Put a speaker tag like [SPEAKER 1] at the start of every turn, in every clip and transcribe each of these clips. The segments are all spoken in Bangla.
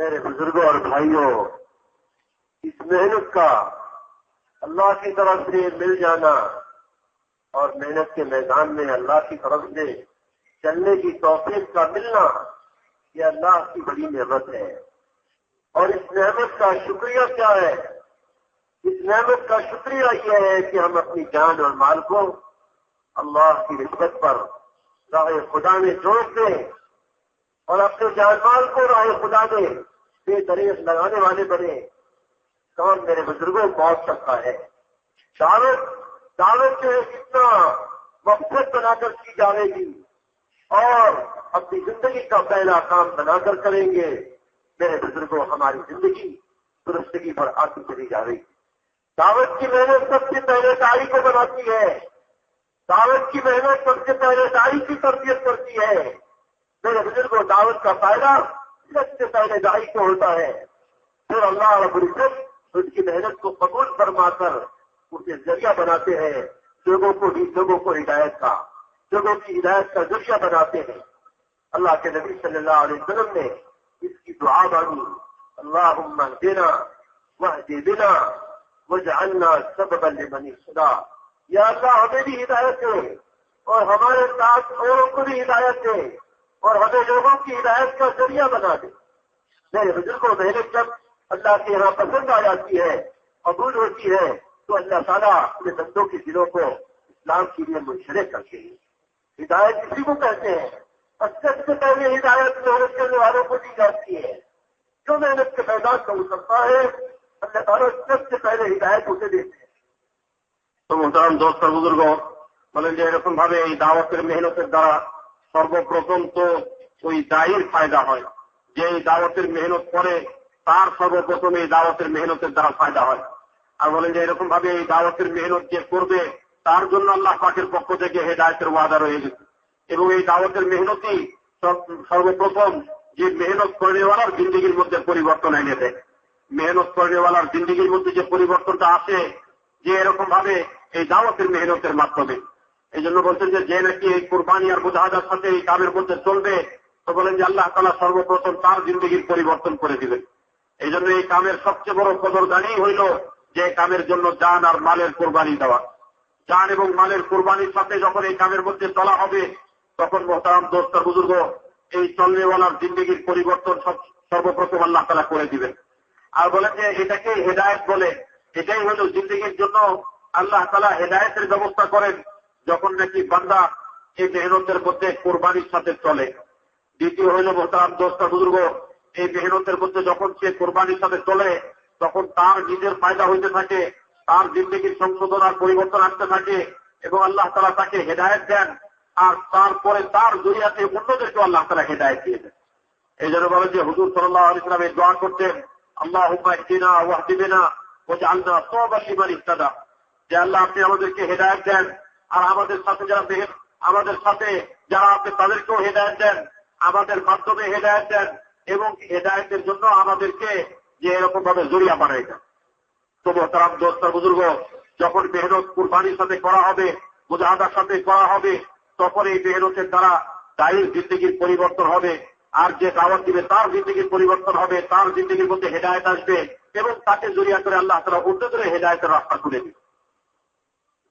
[SPEAKER 1] میرے بزرگوں اور بھائیوں، اس محنت کا اللہ کی طرف سے مل جانا اور محنت کے میدان میں اللہ کی طرف سے چلنے کی توفیق کا ملنا، یہ اللہ کی بڑی نعمت ہے۔ اور اس نعمت کا شکریہ کیا ہے؟ اس نعمت کا شکریہ یہ ہے کہ ہم اپنی جان اور مال کو اللہ کی نسبت پر راہ خدا میں جوڑ دیں اور اپنے جان مال کو راہ خدا میں بے دریغ لگانے والے بنے۔ کون میرے بزرگوں پہنچ سکتا ہے؟ دعوت جو ہے کتنا مقصد بنا کر کی جائے گی اور اپنی زندگی کا پہلا کام بنا کر کریں گے، میرے بزرگوں ہماری زندگی درستگی پر آتی چلی جائے گی۔ دعوت کی محنت سب سے پہلے داعی کو بناتی ہے، دعوت کی محنت سب سے پہلے داعی کی تربیت کرتی ہے۔ میرے بزرگوں دعوت کا فائدہ سب سے پہلے داعی کو ہوتا ہے، پھر اللہ رب العزت اس کی محنت کو قبول فرما کر اسے ذریعہ بناتے ہیں، لوگوں کو ہدایت کی ذریعہ بناتے ہیں۔ اللہ کے نبی صلی اللہ علیہ وسلم نے اس کی دعا مانگی، اللہم اہدنا واہد بنا واجعلنا سببا لمن اهتدى، یا اللہ ہمیں بھی ہدایت دے اور ہمارے ساتھ اوروں کو بھی ہدایت دے اور ہمیں لوگوں کی ہدایت کا ذریعہ بنا دے۔ میرے بزرگوں محنت جب اللہ کے یہاں پسند آ جاتی ہے، قبول ہوتی ہے، تو اللہ تعالیٰ اپنے بندوں کے دلوں کو اسلام کے لیے منشرح کرتے ہیں۔ ہدایت کسی کو کہتے ہیں؟ سب سے پہلے ہدایت محنت کرنے والوں کو دی جاتی ہے۔ جو محنت کے میدان کو اترتا ہے، اللہ تعالیٰ سب سے پہلے ہدایت اسے دیتے ہیں۔
[SPEAKER 2] তো মোহতারাম দোস্ত আর বুজুর্গ বলেন যে এরকম ভাবে এই দাওয়াতের মেহনতের দ্বারা সর্বপ্রথম তো ওই দায়ের ফায়দা হয়, যে এই দাওয়াতের মেহনত করে তার সর্বপ্রথম এই দাওয়াতের মেহনতের দ্বারা ফায়দা হয়। আর বলেন যে এরকম ভাবে এই দাওয়াতের মেহনত যে করবে তার জন্য আল্লাহ পাকের পক্ষ থেকে হেদায়েতের ওয়াদা রয়ে গেছে, এবং এই দাওয়াতের মেহনতই সর্বপ্রথম যে মেহনত করেনেওয়ালার জিন্দেগির মধ্যে পরিবর্তন এনে দেয়। মেহনত করেনেওয়ালার জিন্দেগির মধ্যে যে পরিবর্তনটা আসে যে এরকম ভাবে এই দাওয়াতের মেহনতের মাধ্যমে। এই জন্য বলছেন যে নাকি এই কুরবানি আর মুজাহাদার সাথে এই কামের মধ্যে চলবে, তো বলেন যে আল্লাহ তাআলা সর্বপ্রথম তার জিন্দেগির পরিবর্তন করে দিবেন। এই জন্য এই কামের সবচেয়ে বড় কদরদানি হইল যে কামের জন্য জান আর মালের কোরবানি দেওয়া। জান এবং মালের কোরবানির সাথে যখন এই কামের মধ্যে চলা হবে, তখন মোহতারাম দোস্ত আর বুজুর্গ এই চলনেওয়ালার জিন্দেগির পরিবর্তন সর্বপ্রথম আল্লাহ তাআলা করে দিবেন। আর বলেন যে এটাকে হেদায়েত বলে। এটাই হলো জিন্দেগির জন্য আল্লাহ তাআলা হেদায়েতের ব্যবস্থা করেন যখন নাকি বান্দা এই মেহনতের মধ্যে কোরবানির সাথে চলে। দ্বিতীয় হইল মোহতারাম দোস্ত আর বুজুর্গ, এই মেহনতের মধ্যে যখন সে কোরবানির সাথে চলে তখন তার নিজের ফায়দা হইতে থাকে, তার জিন্দেগির সংশোধন আর পরিবর্তন আসতে থাকে এবং আল্লাহ তাআলা তাকে হেদায়েত দেন, আর তারপরে তার জরিয়াতে অন্যদেরকে আল্লাহ তাআলা হেদায়েত দিয়ে দেন। এই জন্য বলেন যে হুজুর সাল্লাল্লাহু আলাইহি ওয়াসাল্লাম এই দোয়া করতেন, আল্লাহুম্মা ইহদিনা ওয়াহদি বিনা ওয়াজআলনা সাওয়াবান লিমান ইহতাদা, যে আল্লাহ আপনি আমাদেরকে হেদায়েত দেন আর আমাদের সাথে যারা আপনি তাদেরকেও হেদায়েত দেন, আমাদের মাধ্যমে হেদায়েত দেন এবং হেদায়েতের জন্য আমাদেরকে যে এরকম ভাবে জরিয়া বানাই দেন। তো মোহতারাম দোস্ত আর বুজুর্গ, যখন মেহনত কুরবানির সাথে করা হবে, মুজাহাদার সাথে করা হবে, তখন এই মেহনতের দ্বারা দায়ের জিন্দেগির পরিবর্তন হবে, আর যে দাওয়াত দিবে তার জিন্দেগির পরিবর্তন হবে, তার জিন্দেগির মধ্যে হেদায়েত আসবে এবং তাকে জরিয়া করে আল্লাহ তাআলা অন্যদের হেদায়েতের রাস্তা খুলে দিবে।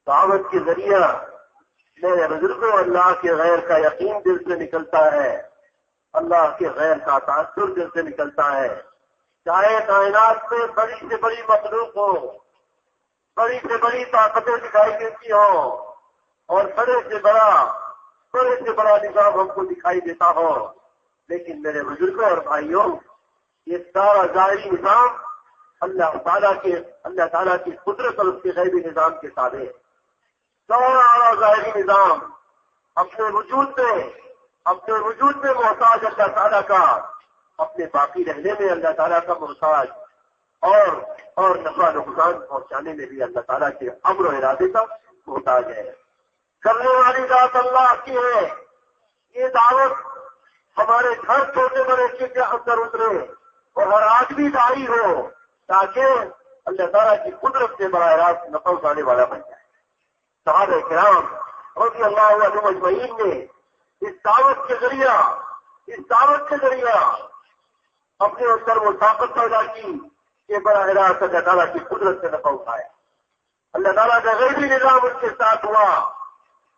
[SPEAKER 1] دعوت کے ذریعہ میرے بزرگوں اللہ کے غیر کا یقین دل سے نکلتا ہے، اللہ کے غیر کا تاثر دل سے نکلتا ہے۔ چاہے کائنات میں بڑی سے بڑی مخلوق ہو، بڑی سے بڑی طاقتیں دکھائی دیتی ہوں اور بڑے سے بڑا نظام ہم کو دکھائی دیتا ہو، لیکن میرے بزرگوں اور بھائیوں، یہ سارا ظاہری نظام اللہ تعالیٰ کی قدرت اور اس کے غیبی نظام کے تابع ہے۔ سارا ظاہری نظام اپنے وجود میں محتاج اللہ تعالیٰ کا، اپنے باقی رہنے میں اللہ تعالیٰ کا محتاج، اور نفع نقصان پہنچانے میں بھی اللہ تعالیٰ کے امر و ارادے کا محتاج ہے۔ کرنے والی ذات اللہ کی ہے۔ یہ دعوت ہمارے گھر چھوٹے بڑے کے اندر اترے اور ہر آدمی داعی ہو، تاکہ اللہ تعالیٰ کی قدرت سے براہ راست نفع اٹھانے والا بن جائے۔ صحابہ کرام رضی اللہ عنہم اجمعین نے اس دعوت کے ذریعہ اپنے اندر وہ طاقت پیدا کی کہ براہ راست اللہ تعالیٰ کی قدرت سے نفع اٹھایا. اللہ تعالیٰ کا غیبی نظام ان کے ساتھ ہوا.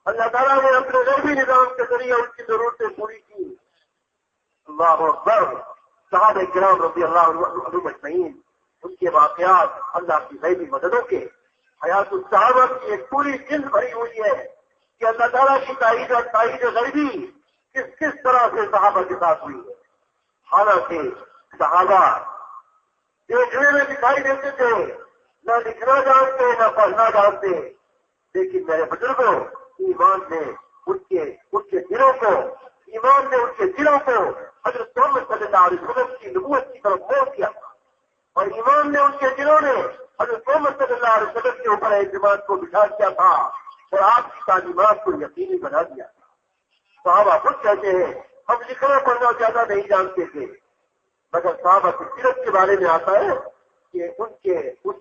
[SPEAKER 1] اللہ تعالیٰ نے اپنے غیبی نظام کے ذریعے ان کی ضرورتیں پوری کی. اللہ اکبر. صحابہ کرام رضی اللہ عنہم اجمعین ان کے واقعات اللہ کی غیبی مددوں کے حیات الصحابہ کی ایک پوری جلد بھری ہوئی ہے کہ اللہ تعالیٰ کی تائید اور تائید غیبی کس طرح سے صحابہ کے ساتھ ہوئی ہے. حالانکہ صحابہ دیکھنے میں دکھائی دیتے تھے، نہ لکھنا جانتے نہ پڑھنا جانتے، لیکن میرے بزرگوں ایمان نے ان کے دلوں کو حضرت محمد صلی اللہ علیہ وسلم کی نبوت کی طرف موڑ کیا تھا، اور ایمان نے ان کے دلوں نے حضرت محمد صلی اللہ علیہ وسلم کے اوپر اعتماد کو بٹھا دیا تھا اور آپ کی تعلیمات کو یقینی بنا دیا تھا. صحابہ خود کہتے ہیں ہم لکھنا پڑھنا زیادہ نہیں جانتے تھے، مگر صحابہ کی سیرت کے بارے میں آتا ہے کہ ان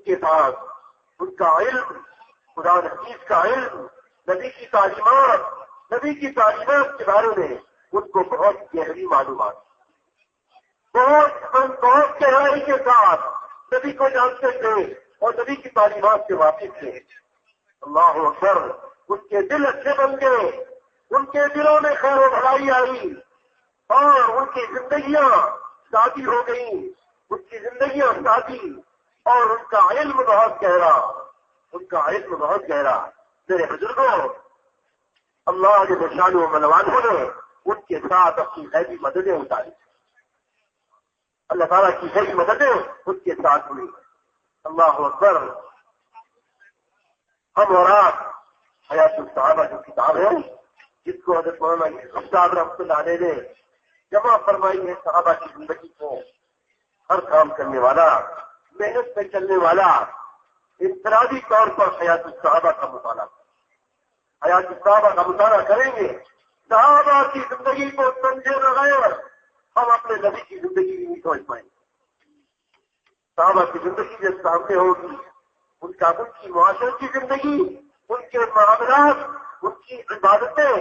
[SPEAKER 1] کے پاس ان کا علم، قرآن حدیث کا علم، نبی کی تعلیمات کے بارے میں ان کو بہت گہری معلومات، بہت گہرائی کے ساتھ نبی کو جانتے تھے اور نبی کی تعلیمات سے واقف تھے. اللہ اکبر. ان کے دل اچھے بن گئے، ان کے دلوں میں خیر و بھلائی آئی اور ان کی زندگیاں سادی ہو گئی. ان کی زندگیاں سادی اور ان کا علم بہت گہرا. میرے بزرگوں، اللہ کے شان و منوانوں نے ان کے ساتھ اپنی غیبی مددیں اتاری. اللہ تعالیٰ کی غیبی مددیں ان کے ساتھ ہوئی. اللہ اکبر. ہم اور آپ حیات الصحابہ جو کتاب ہے جس کو حضرت مولانا صاحب رحمۃ اللہ علیہ نے جمع فرمائی ہے، صحابہ کی زندگی کو ہر کام کرنے والا، محنت میں چلنے والا، انفرادی طور پر حیات الصحابہ کا مطالعہ، حیات الصحابہ کا مطالعہ کریں گے. صحابہ کی زندگی کو سمجھے بغیر ہم اپنے نبی کی زندگی بھی نہیں سمجھ پائیں گے. صحابہ کی زندگی جب سامنے ہوگی، ان کی معاشرت کی زندگی، ان کے معاملات، ان کی عبادتیں،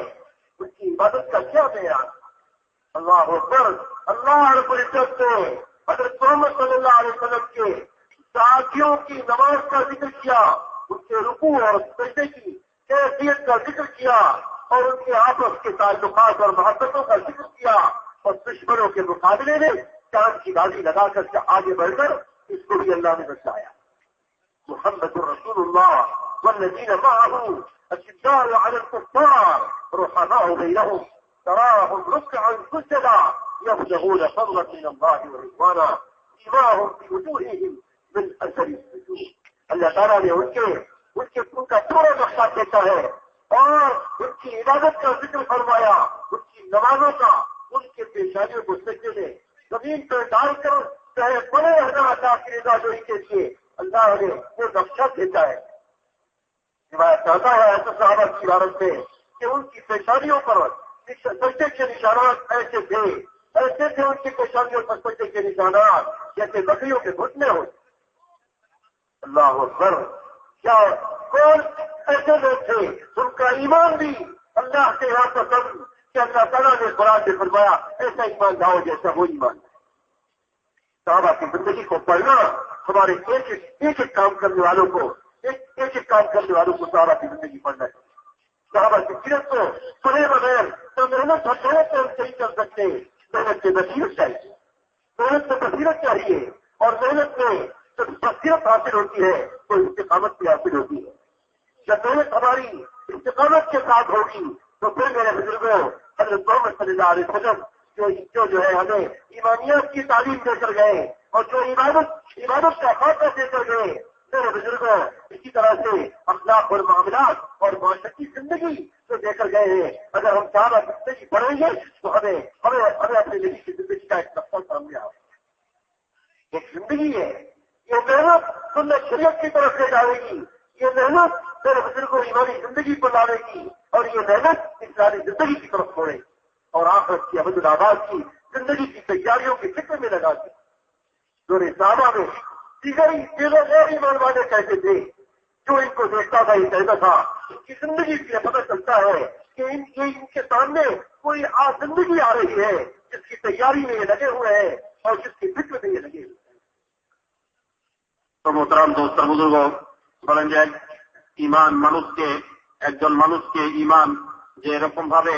[SPEAKER 1] ان کی عبادت کا کیا معیار. اللہ اکبر. اللہ رب العزت نے حضرت محمد صلی اللہ علیہ وسلم کے ساتھیوں کی نماز کا ذکر کیا، ان کے رکوع اور سجدے کی کیفیت کا ذکر کیا اور ان کے آپس کے تعلقات اور محبتوں کا ذکر کیا، اور دشمنوں کے مقابلے میں چاند کی بازی لگا کر آگے بڑھ کر اس کو بھی اللہ نے بچایا. محمد رسول اللہ والذین معه اشداء علی الکفار رحماء بینهم تراهم رکعا سجدا یبتغون فضلا من اللہ ورضوانا سیماهم فی وجوہهم من اثر السجود. اللہ تعالیٰ نے ان کا پورا نقشہ دیتا ہے اور ان کی عبادت کا ذکر فرمایا، ان کی نمازوں کا، ان کے پیشانیوں کو سجدے میں زمین پر ڈال کر چاہے بڑے رضا کی رضا جوئی کے لیے اللہ نے وہ نقشہ دیتا ہے. روایت چاہتا ہے ایسے صحابہ کی عبارت میں کہ ان کی پیشانیوں پر سجدے کے نشانات ایسے تھے ان کی پیشانیوں پر سجدے کے نشانات جیسے بکریوں کے گھٹنے ہو. اللہ اکبر. کیا کون ایسے لوگ تھے ان کا ایمان بھی اللہ کے یہاں پسند کہ اللہ تعالیٰ نے قرآن میں فرمایا ایسا ایمان لاؤ جیسا وہ ایمان. صحابہ کی زندگی کو پڑھنا ہمارے ایک کام کرنے والوں کو صحابہ کی زندگی پڑھنا ہے. صحابہ کی سیرت کو پڑھے بغیر تو محنت ہم صحیح کر سکتے. محنت سے بصیرت چاہیے، محنت سے بصیرت چاہیے، اور محنت میں جب بصیرت حاصل ہوتی ہے تو استقامت بھی حاصل ہوتی ہے. جب محنت ہماری استقامت کے ساتھ ہوگی تو پھر میرے بزرگوں حضرت محمد صلی اللہ علیہ وسلم جو ہے ہمیں ایمانیات کی تعلیم دے کر گئے اور جو عبادت کا خاصہ دے کر گئے، میرے بزرگوں اسی طرح سے اخلاق اور معاملات اور معاشرتی زندگی جو دے کر گئے ہیں. اگر ہم صحابہ کی زندگی پڑھیں گے تو ہمیں اپنے نبی کی زندگی کا ایک نقصان سامنے آ ایک زندگی ہے. یہ محنت سنت شریعت کی طرف سے جائے گی، یہ محنت میرے بزرگوں ایمانی زندگی کو لانے کی، اور یہ محنت اسلامی زندگی کی طرف چھوڑے اور آخرت کی ابد الآباد کی زندگی کی تیاریوں کے فکر میں لگا دی. دور صحابہ میں دیگر غیر ایمان والے کہتے تھے، جو ان کو دیکھتا تھا یہ کہتا تھا ان کی زندگی سے پتہ چلتا ہے کہ ان کے سامنے کوئی زندگی آ رہی ہے جس کی تیاری میں یہ لگے ہوئے ہیں और जिसकी फिक्र में ये लगे।
[SPEAKER 2] तो मोहतरम दोस्त बुजुर्ग বলেন যে ঈমান মানুষকে একজন মানুষকে ঈমান যে এরকম ভাবে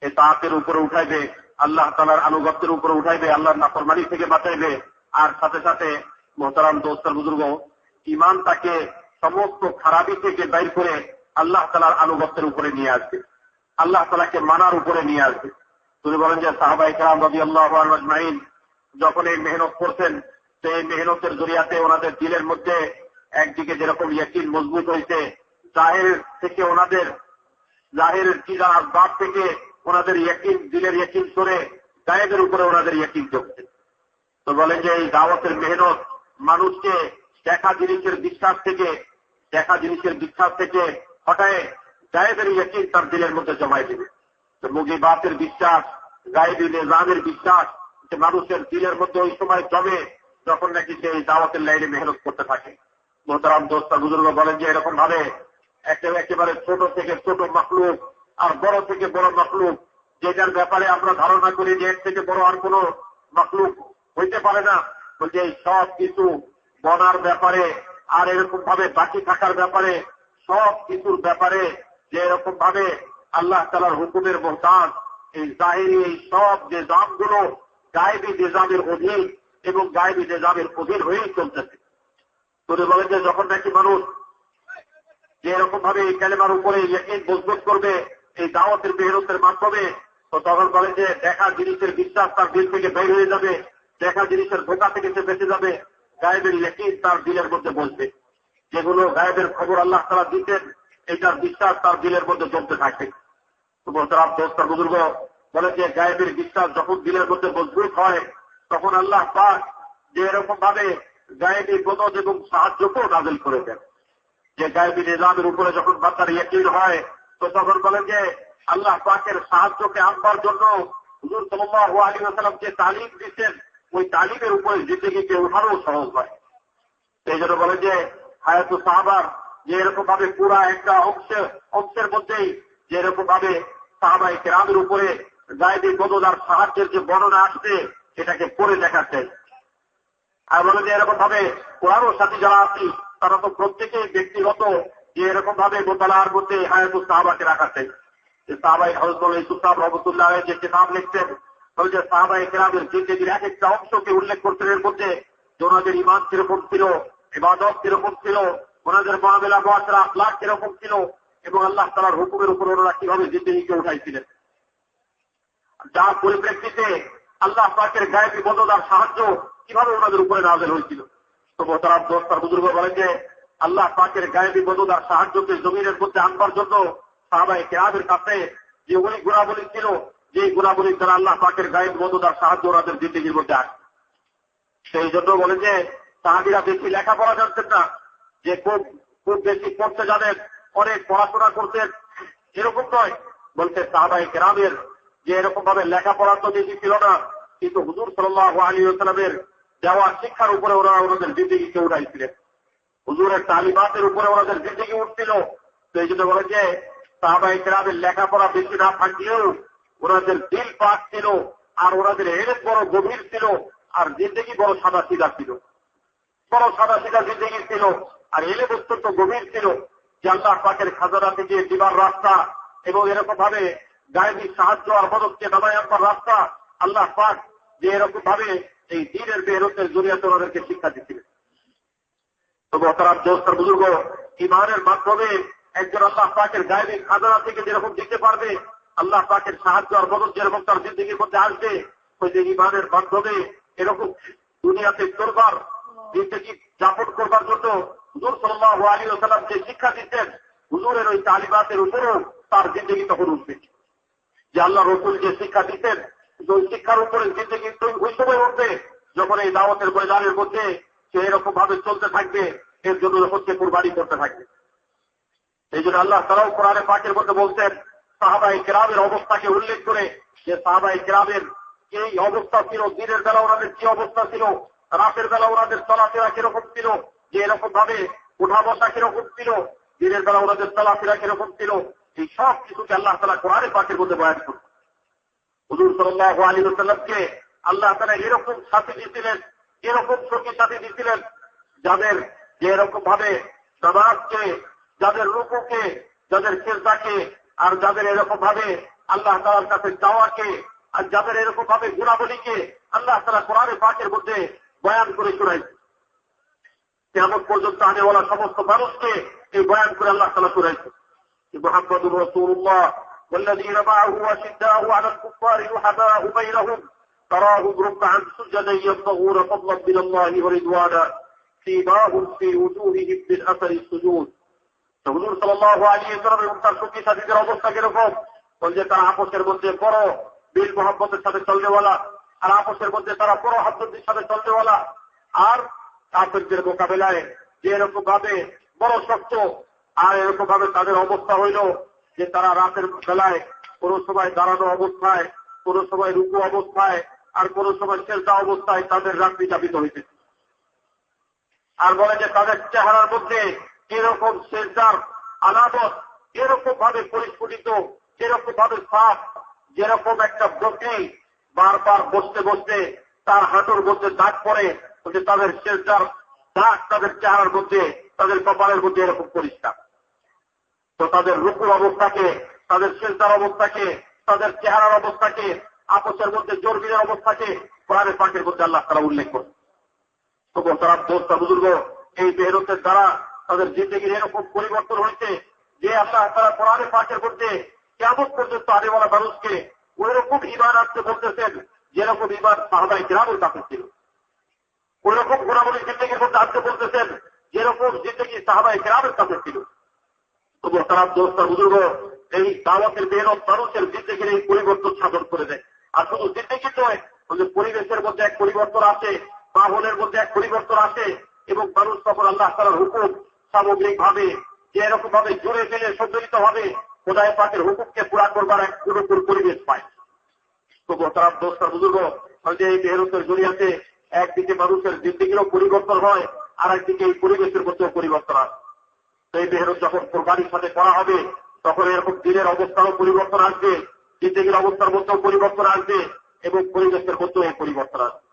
[SPEAKER 2] ইতাআতের উপরে উঠাইবে, আল্লাহ তাআলার আনুগত্যের উপরে উঠাইবে, আল্লাহর নাফরমানি থেকে বাঁচাইবে, আর সাথে সাথে মোহতারাম দোস্ত বুজুর্গ ঈমান তাকে সমস্ত খারাপি থেকে বাইর করে আল্লাহ তাআলার আনুগত্যের উপরে নিয়ে আসবে, আল্লাহ তাআলাকে মানার উপরে নিয়ে আসবে। তিনি বলেন যে সাহাবায়ে কেরাম রাদিয়াল্লাহু আনহুম আজমাইন যখন এই মেহনত করতেন, সেই মেহনতের জরিয়াতে ওনাদের দিলের মধ্যে একদিকে যেরকম ইয়াকিন মজবুত হয়েছে, জাহের থেকে ওনাদের জাহেরের চিজা আসবাব থেকে ওনাদের ইয়াকিন, দিলের ইয়াকিন সরে গায়েবের উপরে ওনাদের ইয়াকিন জমছে। তো বলেন যে এই দাওয়াতের মেহনত মানুষকে দেখা জিনিসের বিশ্বাস থেকে হটায় গায়েবের ইয়াকিন তার দিলের মধ্যে জমাই দেবে। তো মুগিবাতের বিশ্বাস, গায়েবী নিজামের বিশ্বাস যে মানুষের দিলের মধ্যে ওই সময় জমে যখন নাকি সে এই দাওয়াতের লাইনে মেহনত করতে থাকে। মোহতারাম দোস্ত বুজুর্গ বলেন যে এরকম ভাবে একেবারে ছোট থেকে ছোট মাখলুক আর বড় থেকে বড় মাখলুক, যেটার ব্যাপারে আমরা ধারণা করি যে এর থেকে বড় আর কোন মাখলুক হইতে পারে না, বলছে এই সব কিছু বনার ব্যাপারে আর এরকম ভাবে বাকি থাকার ব্যাপারে সব কিছুর ব্যাপারে যে এরকম ভাবে আল্লাহ তাআলার হুকুমের মোহতাজ এই জাহিরি এই সব যে নিজামগুলো গায়েবী নিজামের অধীন এবং গায়েবী নিজামের অধীন হয়েই চলতেছে। তিনি বলেন যে যখন নাকি মানুষ যে এরকম ভাবে এই কালেমার উপরে ইয়াকিন মজবুত করবে এই দাওয়াতের মেহনতের মাধ্যমে, তো তখন বলেন যে দেখা জিনিসের বিশ্বাস তার দিল থেকে বের হয়ে যাবে, দেখা জিনিসের ধোঁকা থেকে সে বেঁচে যাবে, গায়েবের ইয়াকিন তার দিলের মধ্যে বসবে। যেগুলো গায়েবের খবর আল্লাহ তাআলা দিতেন এটার বিশ্বাস তার দিলের মধ্যে জমতে থাকবে। তো মোহতারাম দোস্ত বুজুর্গ বলে যে গায়েবের বিশ্বাস যখন দিলের মধ্যে মজবুত হয় তখন আল্লাহ পাক যে এরকম ভাবে গায়েবী মদদ এবং সাহায্যকেও নাযিল করে দেন। যে গায়েবী নিজামের উপরে যখন বান্দার ইয়াকিন হয় তো তখন বলেন যে আল্লাহ পাকের সাহায্যকে আনবার জন্য হুজুর সাল্লাল্লাহু আলাইহি ওয়াসাল্লাম যে তালিম দিতেন ওই তালিমের উপরে জিন্দেগিকে উঠানো সহজ হয়। এই জন্য বলেন যে হায়াতুস সাহাবার যে এরকম ভাবে পুরা একটা অংশের মধ্যেই যে এরকম ভাবে সাহাবায়ে কেরামের উপরে গায়েবী মদদ আর সাহায্যের যে বর্ণনা আসছে এটাকে পড়ে দেখাচ্ছে। আর বলে যে এরকম ভাবে কোরআনের সাথে যারা আছি তারা তো প্রত্যেকেই ব্যক্তিগত যে এরকম ভাবে মোতালার মধ্যে হায়াতুস সাহাবাকে রাখা চাই। সাহাবায়ে হযরত ইউসুফ সাহেব রাহমাতুল্লাহ আলাইহি যে কিতাব লিখতেন, বলে যে সাহাবায়ে কেরামের জিন্দেগির এক একটা অংশকে উল্লেখ করতেন এর মধ্যে যে ওনাদের ঈমান কিরকম ছিল, ইবাদত কিরকম ছিল, ওনাদের মুআমালা মুআশারা আখলাক কিরকম ছিল এবং আল্লাহ তাআলার হুকুমের উপর ওনারা কিভাবে জিন্দেগিকে উঠাইছিলেন, যার পরিপ্রেক্ষিতে আল্লাহ পাকের গায়েবী মদদ আর সাহায্য কিভাবে ওনাদের উপরে নাযিল হয়েছিল। তো মোহতারাম দোস্ত আর বুজুর্গ বলেন যে আল্লাহ পাকের গায়েবী মদদ আর সাহায্যকে জমিনের মধ্যে আনবার জন্য সাহাবায়ে কেরামের কাছে যে অনেক গুণাবলী ছিল, যে গুণাবলীর দ্বারা আল্লাহ পাকের গায়েবী মদদ আর সাহায্য ওনাদের জিন্দেগির মধ্যে আসে। সেই জন্য বলেন যে সাহাবীরা বেশি লেখাপড়া জানতেন না, যে খুব বেশি পড়তে জানেন, অনেক পড়াশোনা করতেন এরকম নয়। বলতে সাহাবায়ে কেরামের যে এরকম ভাবে লেখাপড়া তো বেশি ছিল না, কিন্তু হুজুর সাল্লাল্লাহু আলাইহি ওয়াসাল্লামের দেওয়া শিক্ষার উপরে ওনারা ওনাদের জিন্দেগিকে উঠাইছিলেন, হুজুরের তালিমাতের উপরে ওনাদের জিন্দেগি উঠছিল। তো এই জন্য বলে যে সাহাবায়ে কেরামের লেখাপড়া বেশি না থাকলেও ওনাদের দিল পাক ছিল আর ওনাদের ইলম বড় গভীর ছিল আর জিন্দেগি বড় সাদা সিধা ছিল, বড় সাদা সিধা জিন্দেগি ছিল আর ইলম অত্যন্ত গভীর ছিল। যে আল্লাহ পাকের খাজানা থেকে দিবার রাস্তা এবং এরকম ভাবে গায়েবী সাহায্য আর মদদকে নামায় আনবার রাস্তা আল্লাহ পাক যে এরকম ভাবে এই দ্বীনের মেহনতের জরিয়াতে ওনাদেরকে শিক্ষা দিচ্ছিলেন। তো মোহতারাম দোস্ত বুজুর্গ ঈমানের মাধ্যমে একজন আল্লাহ পাকের গায়েবী খাজানা থেকে যেরকম দিতে পারবে, আল্লাহ পাকের সাহায্য আর মদদ যেরকম তার জিন্দেগির মধ্যে আসবে, ওই যে ঈমানের মাধ্যমে এরকম দুনিয়াতে চলবার জিন্দেগি যাপন করবার জন্য হুজুর সাল্লাল্লাহু আলাইহি ওয়াসাল্লাম যে শিক্ষা দিতেন হুজুরের ওই তালিমাতের উপরেও তার জিন্দেগি তখন উঠবে। যে আল্লাহ রসুল যে শিক্ষা দিতেন ওই শিক্ষার উপরে জিন্দেগি ওই সময় উঠবে যখন এই দাওয়াতের ময়দানের মধ্যে সে এরকম ভাবে চলতে থাকবে, এর জন্য হচ্ছে কুরবানি করতে থাকবে। এই জন্য আল্লাহ তাআলা কোরআনে পাকের মধ্যে বলতেন সাহাবায়ে কেরামের অবস্থাকে উল্লেখ করে যে সাহাবায়ে কেরামের এই অবস্থা ছিল, দিনের বেলা ওনাদের কি অবস্থা ছিল, রাতের বেলা ওনাদের চলাফেরা কিরকম ছিল, যে এরকম ভাবে উঠা বসা কিরকম ছিল, দিনের বেলা ওনাদের চলাফেরা কিরকম ছিল, এই সব কিছুকে আল্লাহ তাআলা কোরআনে পাকের মধ্যে বয়ান করতেন। হুজুর সাল্লাল্লাহু আলাইহি ওয়াসাল্লামকে আল্লাহ তাআলা এরকম সাথী দিয়েছিলেন, এরকম সঙ্গী সাথী দিয়েছিলেন, যাদের যে এরকম ভাবে নামাজকে, যাদের রুকুকে, যাদের সিজদাকে, আর যাদের এরকম ভাবে আল্লাহ তাআলার কাছে যাওয়াকে, আর যাদের এরকম ভাবে গুণাবলীকে আল্লাহ তাআলা কোরআনে পাকের মধ্যে বয়ান করে শোনাইছে। কিয়ামত পর্যন্ত আনেওয়ালা সমস্ত মানুষকে এই বয়ান করে আল্লাহ তাআলা শোনাইছে। মুহাম্মাদুর রাসূলুল্লাহ والذين معه أشداء على الكفار رحماء بينهم تراهم ركعا سجدا يبتغون فضلا من الله ورضوانا سيماهم في وجوههم من أثر السجود। হুজুর সাল্লাল্লাহু আলাইহি ওয়াসাল্লাম এবং তার সঙ্গী সাথীদের অবস্থা কিরকম? বলছে তারা আপসের মধ্যে বড় বিল মোহাম্মদের সাথে চলনেওয়ালা, আর আপসের মধ্যে তারা বড় হামদর্দির সাথে চলনেওয়ালা, আর কাফেরদের মোকাবেলায় যে এরকম ভাবে বড় শক্ত, আর এরকম ভাবে তাদের অবস্থা হইল যে তারা রাতের বেলায় কোন সময় দাঁড়ানো অবস্থায়, কোন সময় রুকু অবস্থায়, আর কোন সময় সেজদা অবস্থায় তাদের রাত্রি যাপিত হইতেছে। আর বলে যে তাদের চেহারার মধ্যে এরকম সেজদার আলামত এরকম ভাবে পরিস্ফুটিত, এরকম ভাবে সাফ, যেরকম একটা বকরি বারবার বসতে বসতে তার হাঁটুর মধ্যে দাগ পড়ে, তাদের সেজদার দাগ তাদের চেহারার মধ্যে, তাদের কপালের মধ্যে এরকম পরিষ্কার। তো তাদের রুকুর অবস্থাকে, তাদের সেজদার অবস্থাকে, তাদের চেহারার অবস্থাকে, আপসের মধ্যে জোরবিনের অবস্থাকে কোরআনে পাকের মধ্যে আল্লাহ তাআলা উল্লেখ করেন। তো তারা দোস্ত বুজুর্গ, এই মেহনতের দ্বারা তাদের জিন্দেগির এরকম পরিবর্তন হয়েছে যে আল্লাহ তাআলা কোরআনে পাকের মধ্যে কিয়ামত পর্যন্ত আনেওয়ালা মানুষকে ওইরকম ঈমান আনতে বলতেছেন যেরকম ঈমান সাহাবায়ে কিরামের কাছে ছিল, ওইরকম গুণাবলী জিন্দেগির মধ্যে আনতে বলতেছেন যেরকম জিন্দেগি সাহাবায়ে কিরামের কাছে ছিল। তো তারা দোস্ত বুজুর্গ, এই দাওয়াতের মেহনত মানুষের জিন্দেগির এই পরিবর্তন সাধন করে দেয়। আর শুধু জিন্দেগি নয়, পরিবেশের মধ্যে এক পরিবর্তন আসে, মাহৌলের মধ্যে এক পরিবর্তন আসে, এবং মানুষ তখন আল্লাহ তাআলার হুকুম সামগ্রিক ভাবে যে এরকম ভাবে জোরে ফেলে সম্মিলিত ভাবে খোদায়ে পাকের হুকুমকে পুরা করবার এক পুরোপুরি পরিবেশ পায়। তো তারা দোস্ত বুজুর্গ, এই মেহনতের জড়িয়াতে একদিকে মানুষের জিন্দেগিরও পরিবর্তন হয়, আর একদিকে এই পরিবেশের মধ্যেও পরিবর্তন আসে। তো এই মেহনত যখন কোরবানির সাথে করা হবে তখন এরকম দিনের অবস্থারও পরিবর্তন আসবে, জিন্দেগির অবস্থার মধ্যেও পরিবর্তন আসবে, এবং পরিবেশের মধ্যেও এই পরিবর্তন আসবে।